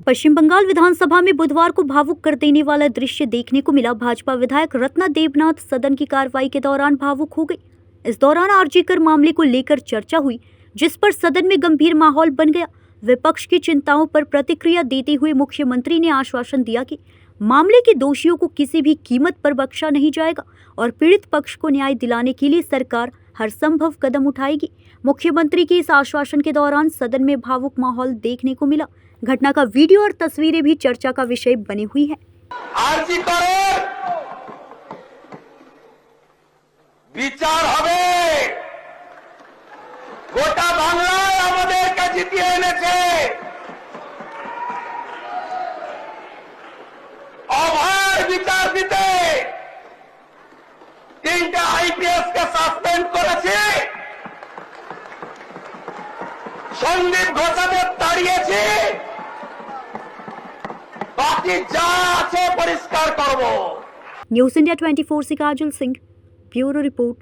पश्चिम बंगाल विधानसभा में बुधवार को भावुक कर देने वाला दृश्य देखने को मिला। भाजपा विधायक रत्ना देवनाथ सदन की कार्रवाई के दौरान भावुक हो गई। इस दौरान आरजीकर मामले को लेकर चर्चा हुई, जिस पर सदन में गंभीर माहौल बन गया। विपक्ष की चिंताओं पर प्रतिक्रिया देते हुए मुख्यमंत्री ने आश्वासन दिया कि मामले के दोषियों को किसी भी कीमत पर बख्शा नहीं जाएगा और पीड़ित पक्ष को न्याय दिलाने के लिए सरकार हर संभव कदम उठाएगी। मुख्यमंत्री के इस आश्वासन के दौरान सदन में भावुक माहौल देखने को मिला। घटना का वीडियो और तस्वीरें भी चर्चा का विषय बनी हुई है। आरजी करे বিচার হবে, গোটা বাংলায় আমাদেরকে জিতিয়ে এনেছে। অভয় বিচার দিতে তিনটা আইপিএস কে সাসপেন্ড করেছে, সন্দীপ ঘোষাদের তাড়িয়েছে, বাকি যা আছে পরিষ্কার করব। न्यूज़ इंडिया 24 से काजल सिंह, ब्यूरो रिपोर्ट।